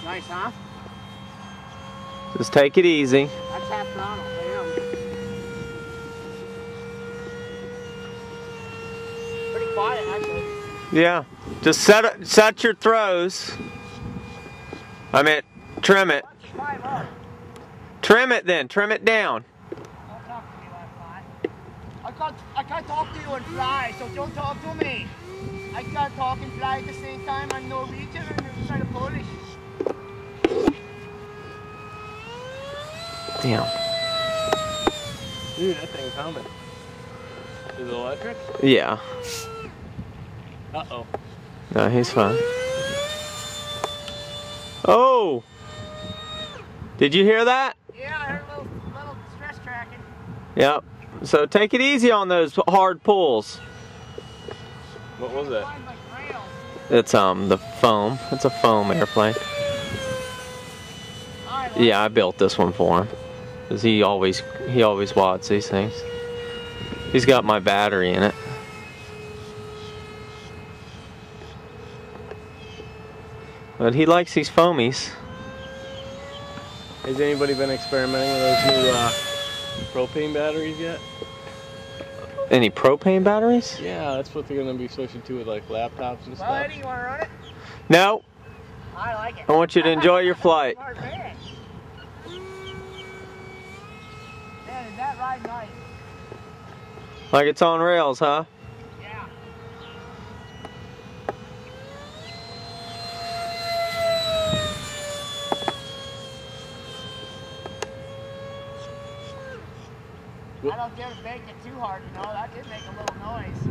Nice, huh? Just take it easy. That's half throttle. Pretty quiet, actually. Yeah. Just set your throws. I mean, trim it. Trim it then. Trim it down. Don't talk to me like fly. I can't talk to you and fly, so don't talk to me. I can't talk and fly at the same time. I'm Norwegian and you're kind of Polish. Damn. Dude, that thing's humming. Is it electric? Yeah. Uh-oh. No, he's fine. Oh! Did you hear that? Yeah, I heard a little stress tracking. Yep. So take it easy on those hard pulls. What was that? It's the foam. It's a foam airplane. Yeah, I built this one for him. Cause he always wads these things. He's got my battery in it. But he likes these foamies. Has anybody been experimenting with those new propane batteries yet? Any propane batteries? Yeah, that's what they're going to be switching to with like laptops and stuff. Buddy, you want to run it? No. I like it. I want you to enjoy your flight. Man, is that ride nice? Like it's on rails, huh? Yeah. I don't dare to bake it too hard, you know. That did make a little noise.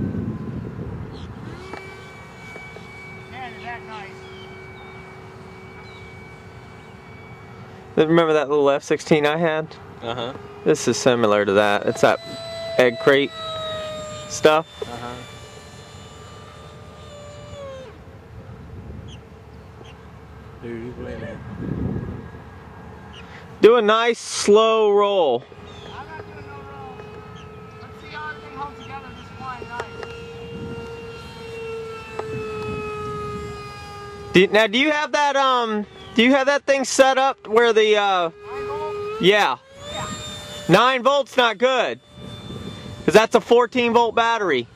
Man, is that nice? Remember that little F-16 I had? Uh-huh. This is similar to that. It's that egg crate stuff. Uh-huh. Dude, he's way there. Do a nice slow roll. I'm not doing no roll. Let's see how everything holds together just flying nice. Now, do you have that do you have that thing set up where the 9 volts? yeah. 9 volts not good. Cuz that's a 14-volt battery.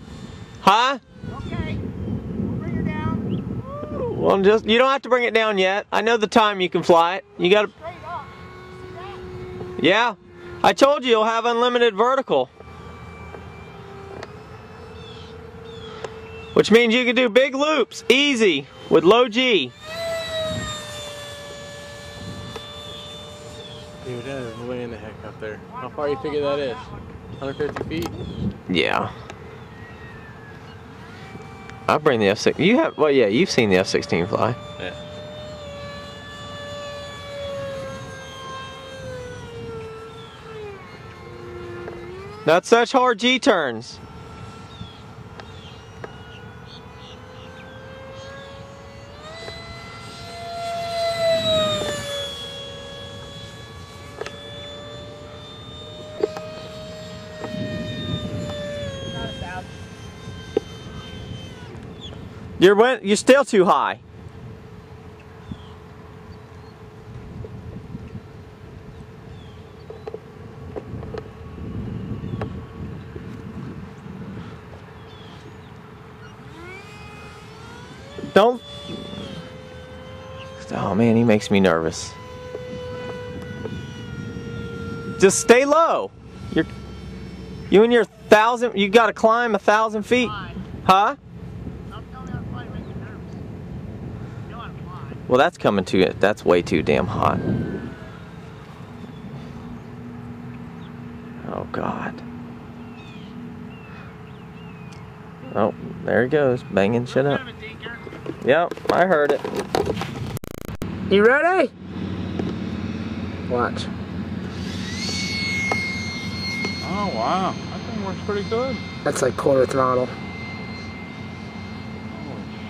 Huh? Okay. We'll bring her down. Well, you don't have to bring it down yet. I know the time you can fly it. You got to Straight up. See that? Yeah. I told you you'll have unlimited vertical. Which means you can do big loops easy with low G. Dude, that is way in the heck up there. How far do you figure that is? 150 feet? Yeah. I'll bring the F-16. You have, well, yeah, you've seen the F-16 fly. Yeah. Not such hard G-turns. You're still too high. Don't. Oh man, he makes me nervous. Just stay low. You and your 1,000. You got to climb 1,000 feet, huh? Well, that's coming to. That's way too damn hot. Oh God. Oh, there he goes, banging shit up. Yep, I heard it. You ready? Watch. Oh wow, that thing works pretty good. That's like quarter throttle. Holy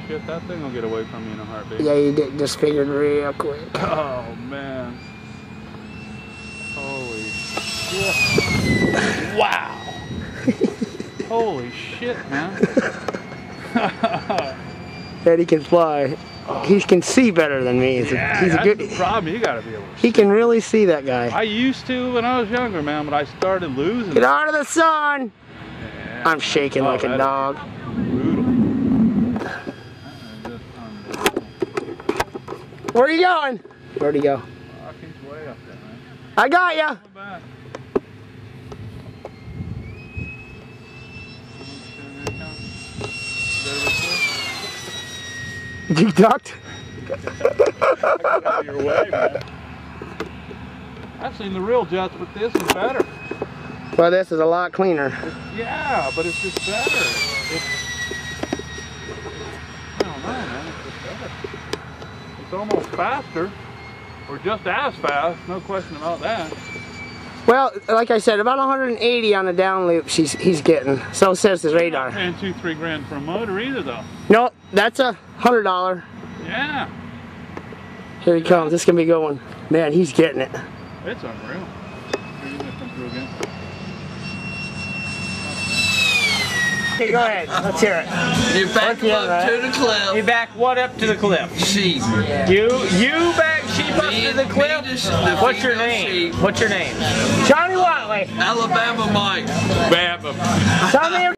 shit, that thing will get away from me in a heartbeat. Yeah, you did just figured real quick. Oh man. Holy shit. Wow. Holy shit, man. That he can fly. He can see better than me. He's a good. That's the problem. You gotta be able to. He can really see, that guy. I used to when I was younger, man, but I started losing. Get out of the sun! Yeah. I'm shaking like a dog. Brutal. Where are you going? Where'd he go? He's way up there, man. I got ya. Back. You ducked? Your way, man. I've seen the real jets, but this is better. Well, this is a lot cleaner. Yeah, but it's just better. I don't know, man. It's just better. It's almost faster, or just as fast. No question about that. Well, like I said, about 180 on the down loops he's getting. So says his radar. And $2-3 grand for a motor either, though. No, that's a $100. Yeah. Here he comes. This is gonna be a good one. Man, he's getting it. It's unreal. He's gonna come through again. Okay, go ahead. Let's hear it. You back up to the cliff. You back what up to the cliff? Sheep. You back sheep up to the cliff? What's your name? What's your name? Johnny Watley. Alabama Mike. Bam. Tell me